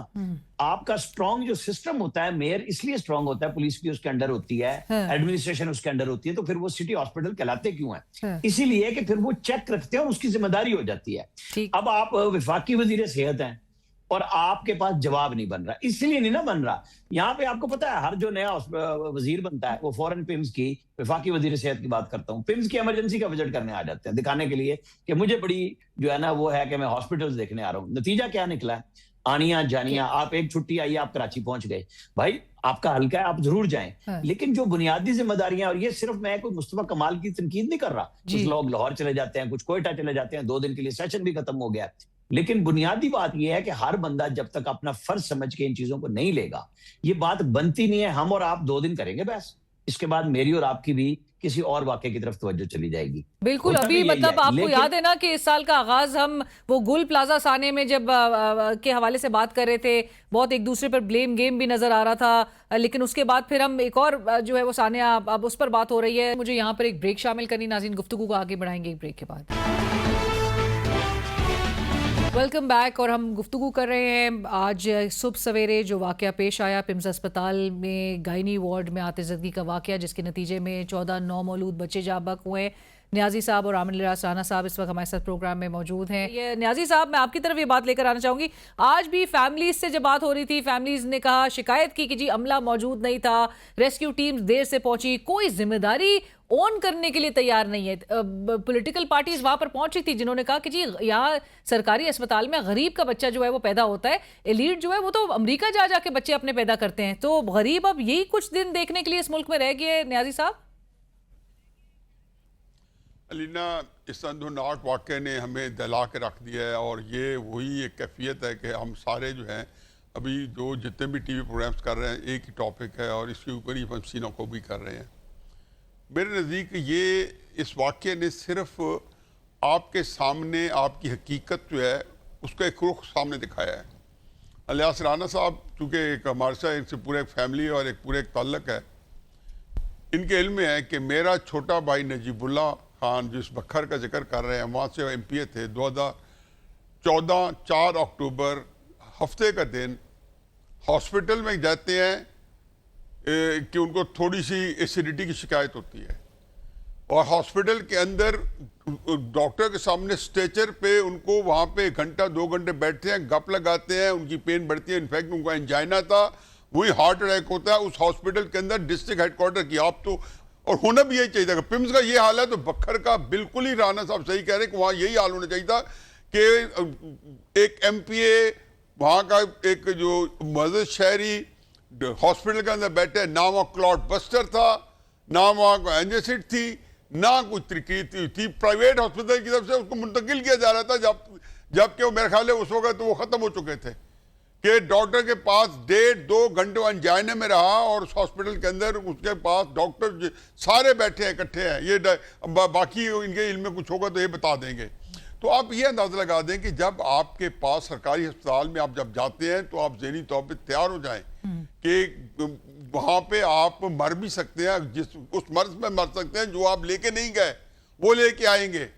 आपका स्ट्रॉन्ग जो सिस्टम होता है, मेयर इसलिए स्ट्रॉन्ग होता है, पुलिस भी उसके अंडर होती है, एडमिनिस्ट्रेशन उसके अंडर होती है, तो फिर वो सिटी हॉस्पिटल कहलाते क्यों है? इसीलिए कि फिर वो चेक रखते हैं और उसकी जिम्मेदारी हो जाती है। अब आप वफाकी वजीर सेहत हैं और आपके पास जवाब नहीं बन रहा, इसलिए नहीं ना बन रहा। यहाँ पे आपको पता है हर जो नया वजीर बनता है वो फौरन पिम्स की, वफाकी वजीर सेहत की बात करता हूँ, पिम्स की इमरजेंसी का विजिट करने आ जाते हैं, दिखाने के लिए कि मुझे बड़ी जो है ना वो है कि मैं हॉस्पिटल्स देखने आ रहा हूँ। नतीजा क्या निकला है? आनिया जानिया, आप एक छुट्टी आई, आप कराची पहुंच गए, भाई आपका हल्का है, आप जरूर जाएं, लेकिन जो बुनियादी जिम्मेदारियां, और ये सिर्फ मैं कोई मुस्तफा कमाल की तनकीद नहीं कर रहा, कुछ लोग लाहौर चले जाते हैं, कुछ कोयटा चले जाते हैं, 2 दिन के लिए सेशन भी खत्म हो गया, लेकिन बुनियादी बात यह है कि हर बंदा जब तक अपना फर्ज समझ के इन चीजों को नहीं लेगा, ये बात बनती नहीं है। हम और आप 2 दिन करेंगे बस, इसके बाद मेरी और आपकी भी किसी और वाक़े की तरफ तवज्जो चली जाएगी। बिल्कुल, अभी मतलब आपको याद है ना कि इस साल का आगाज हम वो गुल प्लाजा साने में जब के हवाले से बात कर रहे थे, बहुत एक दूसरे पर ब्लेम गेम भी नजर आ रहा था, लेकिन उसके बाद फिर हम एक और जो है वो साने अब उस पर बात हो रही है। मुझे यहाँ पर एक ब्रेक शामिल करनी, नाज़रीन गुफ्तगू को आगे बढ़ाएंगे एक ब्रेक के बाद। Welcome back. और हम गुफ्तगू कर रहे हैं आज सुबह सवेरे जो वाकया पेश आया पिम्स अस्पताल में गायनी वार्ड में आतिशबाजी का वाकया, जिसके नतीजे में 14 नौमौलूद बच्चे जाँ बहक हुए। न्याजी साहब और आमिर राना साहब इस वक्त हमारे साथ प्रोग्राम में मौजूद हैं। ये न्याजी साहब, मैं आपकी तरफ ये बात लेकर आना चाहूँगी। आज भी फैमिलीज से जब बात हो रही थी, फैमिलीज ने कहा, शिकायत की कि जी अमला मौजूद नहीं था, रेस्क्यू टीम देर से पहुंची, कोई जिम्मेदारी ओन करने के लिए तैयार नहीं है। पॉलिटिकल पार्टीज वहां पर पहुंची थी जिन्होंने कहा कि जी यहाँ सरकारी अस्पताल में गरीब का बच्चा जो है वो पैदा होता है, एलीट जो है वो तो अमेरिका जा जाके बच्चे अपने पैदा करते हैं, तो गरीब अब यही कुछ दिन देखने के लिए इस मुल्क में रह गए। न्याजी साहब। अलीना, इस अंधुनाक वाक़े ने हमें दहला के रख दिया है, और ये वही एक कैफियत है कि हम सारे जो हैं अभी जो जितने भी टीवी प्रोग्राम्स कर रहे हैं एक ही टॉपिक है और इसके ऊपर ही हम सीनों को भी कर रहे हैं। मेरे नज़दीक ये इस वाक़े ने सिर्फ आपके सामने आपकी हकीकत जो है उसका एक रुख सामने दिखाया है। अलियास राना साहब चूँकि एक हमारे साथ इनसे पूरे एक फैमिली और एक पूरे एक ताल्लुक़ है, इनके इल्म में है कि मेरा छोटा भाई नजीबुल्ला खान जिस बखर का जिक्र कर रहे हैं, वहाँ से MPA थे, 2014 4 अक्टूबर हफ्ते का दिन हॉस्पिटल में जाते हैं कि उनको थोड़ी सी एसिडिटी की शिकायत होती है, और हॉस्पिटल के अंदर डॉक्टर के सामने स्ट्रेचर पे उनको वहाँ पे 1 घंटा 2 घंटे बैठते हैं, गप लगाते हैं, उनकी पेन बढ़ती है। इनफैक्ट उनको एंजाइना था, वही हार्ट अटैक होता है उस हॉस्पिटल के अंदर, डिस्ट्रिक्ट हेडक्वार्टर की। आप तो और होना भी यही चाहिए था। पिम्स का ये हाल है तो बखर का बिल्कुल ही राणा साहब सही कह रहे हैं कि वहाँ यही हाल होना चाहिए था कि एक MPA वहाँ का एक जो मस्जिद शहरी हॉस्पिटल के अंदर बैठे, ना वहाँ क्लॉट बस्टर था, ना वहाँ को एंजियोसिट थी, ना कुछ तरकीब थी। प्राइवेट हॉस्पिटल की तरफ से उसको मुंतकिल किया जा रहा था, जबकि वो मेरे ख्याल है उस वक्त वो खत्म हो चुके थे कि डॉक्टर के पास 1.5-2 घंटे अनजाने में रहा और उस हॉस्पिटल के अंदर उसके पास डॉक्टर सारे बैठे हैं, इकट्ठे हैं। ये बाकी इनके इल्म में कुछ होगा तो ये बता देंगे। तो आप ये अंदाजा लगा दें कि जब आपके पास सरकारी अस्पताल में आप जब जाते हैं तो आप ज़हनी तौर पे तैयार हो जाएं कि वहाँ पे आप मर भी सकते हैं, उस मर्ज में मर सकते हैं जो आप लेके नहीं गए वो लेके आएंगे।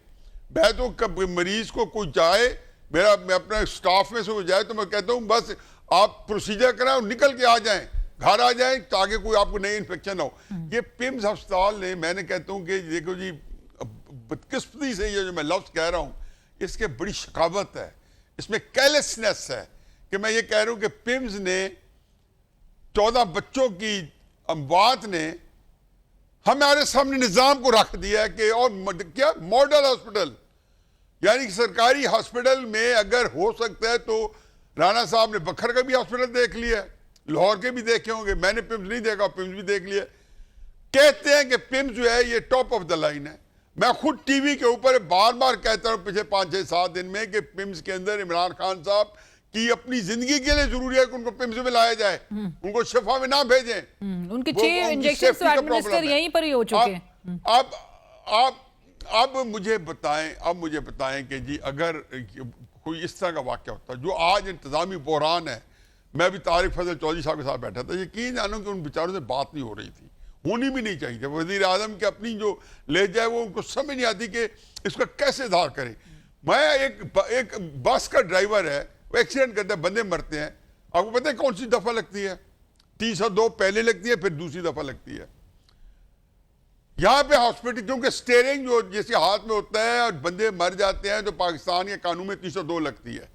मैं तो कब मरीज को कोई जाए, मैं अपने स्टाफ में से कोई जाए तो मैं कहता हूँ बस आप प्रोसीजर कराएं, निकल के आ जाएं, घर आ जाएं ताकि कोई आपको नई इन्फेक्शन हो। ये पिम्स अस्पताल ने, मैंने कहता हूँ कि देखो जी बदकिस्मती से ये जो मैं लफ्ज कह रहा हूँ इसके बड़ी शकावत है, इसमें केयरलेसनेस है कि मैं ये कह रहा हूँ कि पिम्स ने 14 बच्चों की अमवात ने हमारे सामने निजाम को रख दिया है कि और क्या मॉडल हॉस्पिटल, यानी कि सरकारी हॉस्पिटल में अगर हो सकता है तो राणा साहब ने बखर का भी हॉस्पिटल देख लिया, लाहौर के भी देखे होंगे, मैंने पिम्स नहीं देखा, पिम्स भी देख लिया। कहते हैं कि पिम्स जो है ये टॉप ऑफ द लाइन है। मैं खुद टीवी के ऊपर बार बार कहता हूं पिछले 5-6-7 दिन में कि पिम्स के अंदर इमरान खान साहब की अपनी जिंदगी के लिए जरूरी है कि उनको पिम्स में लाया जाए, उनको शिफा में ना भेजें। उनके 6 इंजेक्शन तो एडमिनिस्टर यहीं पर ही हो चुके हैं। अब मुझे बताएं कि जी अगर कोई इस तरह का वाक़या होता जो आज इंतजामी बहरान है, मैं अभी तारिक फजल चौधरी साहब के साथ बैठा था, यकीन जानो कि उन बेचारों से बात नहीं हो रही थी, होनी भी नहीं चाहिए। वज़ीर आज़म की अपनी जो ले जाए वो उनको समझ नहीं आती कि इसका कैसे इज़हार करें। मैं एक बस का ड्राइवर है, वो एक्सीडेंट करता है, बंदे मरते हैं, आपको पता है कौन सी दफ़ा लगती है? 302 पहले लगती है, फिर दूसरी दफ़ा लगती है। यहाँ पे हॉस्पिटल क्योंकि स्टेयरिंग जो जैसे हाथ में होता है और बंदे मर जाते हैं तो पाकिस्तान के कानून में 302 लगती है।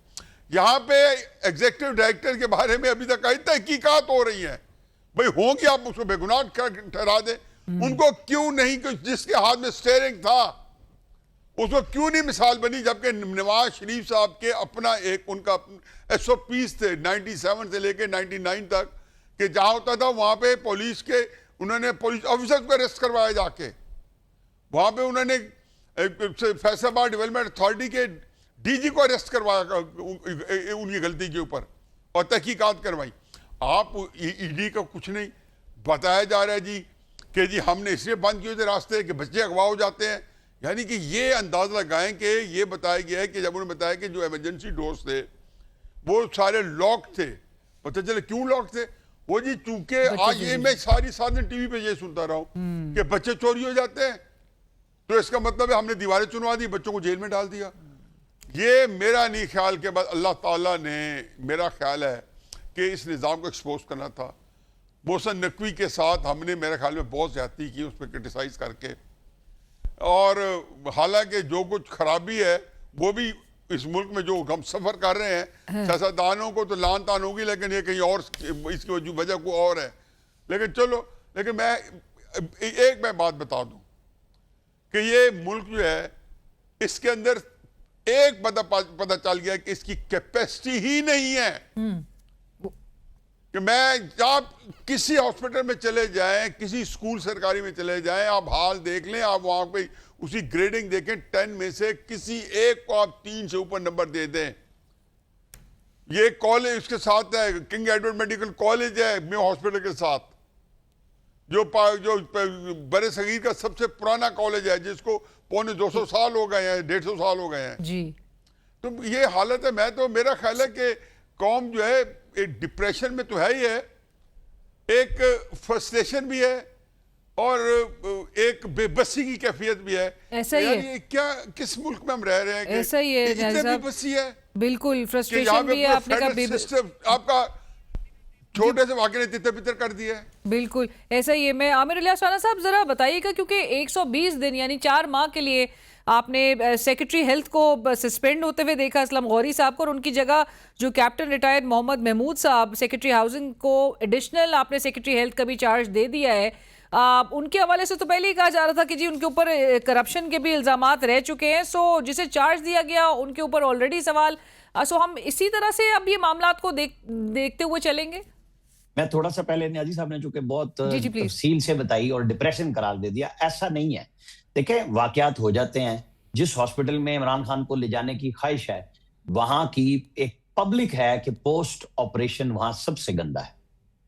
यहाँ पे एग्जीक्यूटिव डायरेक्टर के बारे में अभी तक कई तहकीकात हो रही हैं, भाई होंगे आप उसको बेगुनाह ठहरा दें, उनको क्यों नहीं, जिसके हाथ में स्टेयरिंग था उसको क्यों नहीं मिसाल बनी, जबकि नवाज शरीफ साहब के अपना एक उनका SOPs थे 97 से लेकर 99 तक कि जहाँ होता था वहाँ पे पुलिस के उन्होंने पुलिस ऑफिसर्स को अरेस्ट करवाया जाके, वहाँ पे उन्होंने फैसलाबाद डेवलपमेंट अथॉरिटी के DG को अरेस्ट करवाया उनकी गलती के ऊपर और तहकीकात करवाई। आप ED का कुछ नहीं बताया जा रहा है जी कि जी हमने इसलिए बंद किए थे रास्ते कि बच्चे अगवा हो जाते हैं। यानी कि ये अंदाज़ा लगाएं कि ये बताया गया है कि जब उन्होंने बताया कि जो इमरजेंसी डोर्स थे वो सारे लॉक थे, पता चले क्यों लॉक थे, वो जी चूंकि आज ये मैं सारी दिन टीवी पे ये सुनता रहा हूँ कि बच्चे चोरी हो जाते हैं तो इसका मतलब है हमने दीवारें चुनवा दी, बच्चों को जेल में डाल दिया। ये मेरा नहीं ख्याल के बाद अल्लाह ताला ने, मेरा ख्याल है कि इस निज़ाम को एक्सपोज करना था। मोहसिन नकवी के साथ हमने मेरे ख्याल में बहुत ज़्यादती की उस पर क्रिटिसाइज करके, और हालांकि जो कुछ खराबी है वो भी इस मुल्क में जो हम सफ़र कर रहे हैं सियासतदानों को तो लान तान होगी, लेकिन ये कहीं और इसकी वजह को और है। लेकिन चलो, लेकिन मैं बात बता दूं कि ये मुल्क जो है इसके अंदर एक पता चल गया कि इसकी कैपेसिटी ही नहीं है कि आप किसी हॉस्पिटल में चले जाएं, किसी स्कूल सरकारी में चले जाएं, आप हाल देख लें, आप वहां पे उसी ग्रेडिंग देखें, 10 में से किसी एक को आप 3 से ऊपर नंबर दे दें। ये कॉलेज उसके साथ है, किंग एडवर्ड मेडिकल कॉलेज है मेयो हॉस्पिटल के साथ, जो बड़े सगीर का सबसे पुराना कॉलेज है जिसको 250 साल हो गए हैं, 150 साल हो गए हैं जी। तो ये हालत है। मेरा ख्याल है कि कौम जो है एक डिप्रेशन में तो है ही है, एक फ्रस्ट्रेशन भी है और एक बेबसी की कैफियत भी है। ऐसा ही है क्या? किस मुल्क में हम रह रहे हैं? ऐसा ही है, इतनी बेबसी है, बिल्कुल फ्रस्ट्रेशन भी है। आपने कहा आपका छोटे से वाक़े ने तितर-बितर कर दिया है। बिल्कुल ऐसा ही है। मैं आमिर इलियास राणा साहब जरा बताइएगा, क्योंकि 120 दिन यानी 4 माह के लिए आपने सेक्रेटरी हेल्थ को सस्पेंड होते हुए देखा असलम गौरी साहब को, और उनकी जगह जो कैप्टन रिटायर्ड मोहम्मद महमूद साहब सेक्रेटरी हाउसिंग को एडिशनल आपने सेक्रेटरी हेल्थ का भी चार्ज दे दिया है। उनके हवाले से तो पहले ही कहा जा रहा था कि जी उनके ऊपर करप्शन के भी इल्जामात रह चुके हैं, सो जिसे चार्ज दिया गया उनके ऊपर ऑलरेडी सवाल, सो हम इसी तरह से अब ये मामलात को देखते हुए चलेंगे। मैं थोड़ा सा पहले न्याजी साहब ने चूंकि बहुत तफसील से बताई और डिप्रेशन करार दे दिया, ऐसा नहीं है। देखें, वाकयात हो जाते हैं। जिस हॉस्पिटल में इमरान खान को ले जाने की ख्वाहिश है, वहां की एक पब्लिक है कि पोस्ट ऑपरेशन वहां सबसे गंदा है,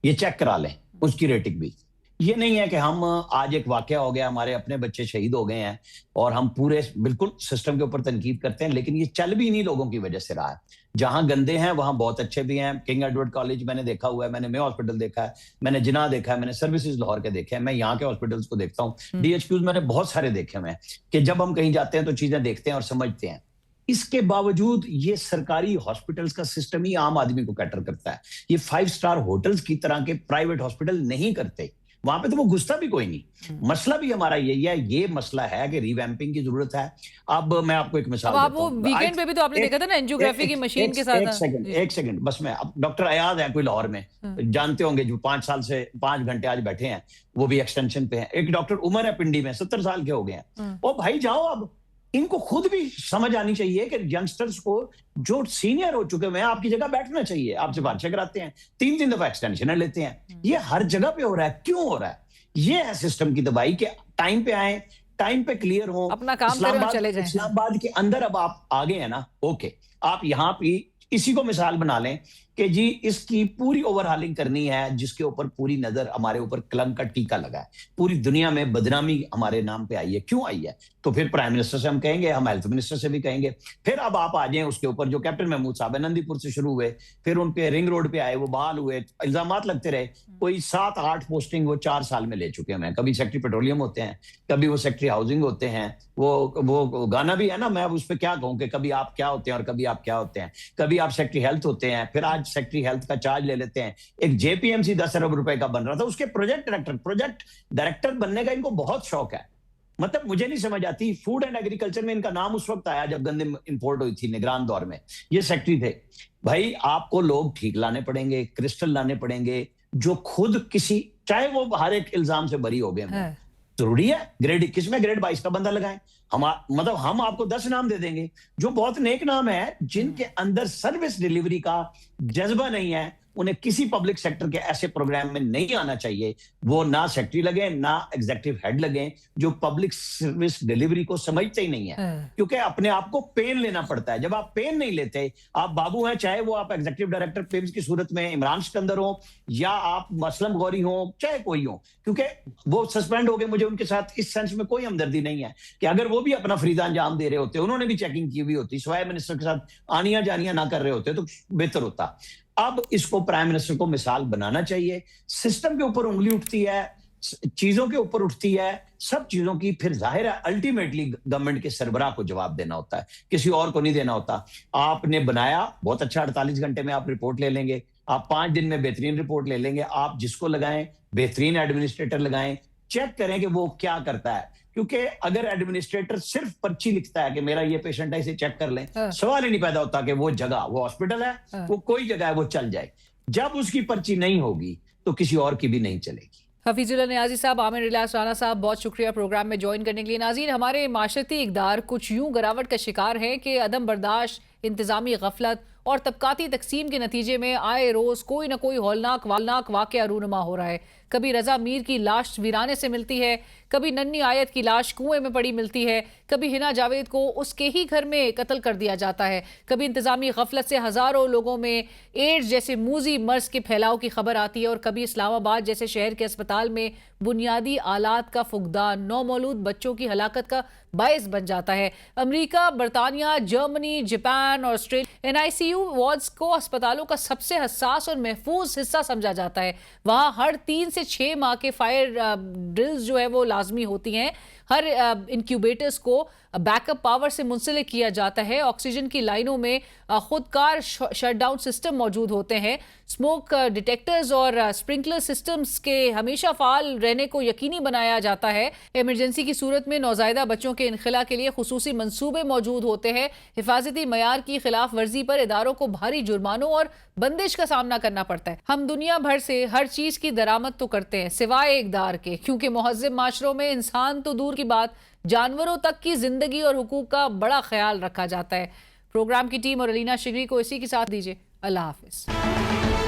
ये चेक करा लें उसकी रेटिंग भी। ये नहीं है कि हम आज एक वाकया हो गया, हमारे अपने बच्चे शहीद हो गए हैं और हम पूरे बिल्कुल सिस्टम के ऊपर तनकीद करते हैं, लेकिन ये चल भी इन्हीं लोगों की वजह से रहा है। जहां गंदे हैं वहां बहुत अच्छे भी हैं। किंग एडवर्ड कॉलेज मैंने देखा हुआ है, मैंने मे हॉस्पिटल देखा है, मैंने जिना देखा है, मैंने सर्विसेज लाहौर के देखे हैं, मैं यहाँ के हॉस्पिटल्स को देखता हूँ, DHQs मैंने बहुत सारे देखे हुए हैं कि जब हम कहीं जाते हैं तो चीजें देखते हैं और समझते हैं। इसके बावजूद ये सरकारी हॉस्पिटल्स का सिस्टम ही आम आदमी को कैटर करता है। ये 5 स्टार होटल्स की तरह के प्राइवेट हॉस्पिटल नहीं करते, वहां पे तो वो घुसता भी कोई नहीं। मसला भी हमारा यही है, ये मसला है कि रिवैम्पिंग की जरूरत है। अब मैं आपको एक मिसाल देता हूं। वीकेंड पे भी तो आपने देखा था ना एंजियोग्राफी की मशीन के साथ। एक सेकंड बस, मैं अब डॉक्टर अयाज है कोई लाहौर में, जानते होंगे, जो 5 साल से 5 घंटे आज बैठे हैं, वो भी एक्सटेंशन पे हैं। एक डॉक्टर उमर है पिंडी में, 70 साल के हो गए हैं। ओ भाई जाओ, अब इनको खुद भी समझ आनी चाहिए कि यंगस्टर्स को जो सीनियर हो चुके हैं आपकी जगह बैठना चाहिए। आपसे बातचीत कराते हैं, 3 दफा एक्सटेंशन लेते हैं। ये हर जगह पे हो रहा है, क्यों हो रहा है? ये है सिस्टम की दवाई के टाइम पे आए, टाइम पे क्लियर हो, अपना काम करें और चले जाएं। इस्लामाबाद के अंदर अब आप आ गए हैं ना, ओके, आप यहाँ पे इसी को मिसाल बना लें कि जी इसकी पूरी ओवरहालिंग करनी है, जिसके ऊपर पूरी नजर हमारे ऊपर कलंक का टीका लगा है, पूरी दुनिया में बदनामी हमारे नाम पे आई है। क्यों आई है? तो फिर प्राइम मिनिस्टर से हम कहेंगे, हम हेल्थ मिनिस्टर से भी कहेंगे। फिर अब आप आ जाएं उसके ऊपर, जो कैप्टन महमूद साहब है, नंदीपुर से शुरू हुए, फिर उन पे रिंग रोड पे आए, वो बहाल हुए, इल्जामात लगते रहे। कोई 7-8 पोस्टिंग वो 4 साल में ले चुके हैं। कभी सेक्रेटरी पेट्रोलियम होते हैं, कभी वो सेक्रेटरी हाउसिंग होते हैं। वो गाना भी है ना, मैं उस पर क्या कहूँ कि कभी आप क्या होते हैं और कभी आप क्या होते हैं। कभी आप सेक्रेटरी हेल्थ होते हैं, फिर आज सेक्रेटरी हेल्थ का चार्ज ले लेते हैं। एक JPMC 10 अरब रुपए का बन रहा था, उसके प्रोजेक्ट डायरेक्टर बनने का इनको बहुत शौक है। मतलब मुझे नहीं समझ आती, फूड एंड एग्रीकल्चर में इनका नाम उस वक्त आया जब गंदे इंपोर्ट हुई थी, निगरान दौर में ये सेक्रेटरी थे। भाई आपको लोग ठीक लाने पड़ेंगे, क्रिस्टल लाने पड़ेंगे, जो खुद किसी, चाहे वो हर एक इल्जाम से बरी हो गए, जरूरी है ग्रेड 21 में ग्रेड 22 का बंदा लगाएं। मतलब हम आपको 10 नाम दे देंगे जो बहुत नेक नाम है, जिनके अंदर सर्विस डिलीवरी का जज्बा नहीं है, उन्हें किसी पब्लिक सेक्टर के ऐसे प्रोग्राम में नहीं आना चाहिए। वो ना सेक्रेटरी लगे, ना एग्जीक्यूटिव हेड लगे, जो पब्लिक सर्विस डिलीवरी को समझते ही नहीं है। क्योंकि अपने आप को पेन लेना पड़ता है। जब आप पेन नहीं लेते, आप बाबू हैं, चाहे वो आप एग्जीक्यूटिव डायरेक्टर पिम्स की सूरत में इमरान सिकंदर हो, या आप मसलम गौरी हो, चाहे कोई हो, क्योंकि वो सस्पेंड हो गए, मुझे उनके साथ इस सेंस में कोई हमदर्दी नहीं है कि अगर वो भी अपना फरीदा अंजाम दे रहे होते, उन्होंने भी चेकिंग की हुई होती, स्वाय मिनिस्टर के साथ आनिया जानिया ना कर रहे होते, तो बेहतर होता। अब इसको प्राइम मिनिस्टर को मिसाल बनाना चाहिए। सिस्टम के ऊपर उंगली उठती है, चीजों के ऊपर उठती है, सब चीजों की फिर जाहिर है अल्टीमेटली गवर्नमेंट के सरबराह को जवाब देना होता है, किसी और को नहीं देना होता। आपने बनाया बहुत अच्छा, 48 घंटे में आप रिपोर्ट ले लेंगे, आप 5 दिन में बेहतरीन रिपोर्ट ले लेंगे। आप जिसको लगाएं, बेहतरीन एडमिनिस्ट्रेटर लगाएं, चेक करें कि वो क्या करता है। क्योंकि अगर एडमिनिस्ट्रेटर सिर्फ पर्ची लिखता है कि मेरा ये पेशेंट है, इसे चेक कर लें, सवाल ही नहीं पैदा होता कि वो जगह, वो हॉस्पिटल है, वो कोई जगह है, वो चल जाए। जब उसकी पर्ची नहीं होगी तो किसी और की भी नहीं चलेगी। हफीजुल्लाह नियाज़ी साहब, आमिर इलियास राना साहब, बहुत शुक्रिया प्रोग्राम में ज्वाइन करने के लिए। नाज़रीन, हमारे माशरती इक़दार कुछ यूं गिरावट का शिकार हैं कि अदम बर्दाश्त, इंतज़ामी गफलत और तबकाती तकसीम के नतीजे में आए रोज़ कोई ना कोई हौलनाक वाक़या रूनुमा हो रहा है। कभी रजा मीर की लाश वीराने से मिलती है, कभी नन्ही आयत की लाश कुएं में पड़ी मिलती है, कभी हिना जावेद को उसके ही घर में कत्ल कर दिया जाता है, कभी इंतज़ामी गफलत से हज़ारों लोगों में एड्स जैसे मूजी मर्ज के फैलाव की खबर आती है, और कभी इस्लामाबाद जैसे शहर के अस्पताल में बुनियादी आलात का फुकदान नौमौलूद बच्चों की हलाकत का बायस बन जाता है। अमेरिका, बरतानिया, जर्मनी, जापान और ऑस्ट्रेलिया NICU वार्ड्स को अस्पतालों का सबसे हसास और महफूज हिस्सा समझा जाता है। वहाँ हर 3 से 6 माह के फायर ड्रिल्स जो है वो लाजमी होती हैं। हर इंक्यूबेटर्स को बैकअप पावर से मुंसलिक किया जाता है। ऑक्सीजन की लाइनों में खुदकार शटडाउन सिस्टम मौजूद होते हैं। स्मोक डिटेक्टर्स और स्प्रिंकलर सिस्टम्स के हमेशा फाल रहने को यकीनी बनाया जाता है। इमरजेंसी की सूरत में नौज़ायदा बच्चों के इनखला के लिए खुसूसी मंसूबे मौजूद होते हैं। हिफाजती मयार की खिलाफ वर्जी पर इदारों को भारी जुर्मानों और बंदिश का सामना करना पड़ता है। हम दुनिया भर से हर चीज की दरामद तो करते हैं सिवाय इक़दार के, क्योंकि मुहज़्ज़ब माशरों में इंसान तो दूर की बात जानवरों तक की जिंदगी और हुकूक का बड़ा ख्याल रखा जाता है। प्रोग्राम की टीम और अलीना शिगरी को इसी के साथ दीजिए अल्लाह हाफिज।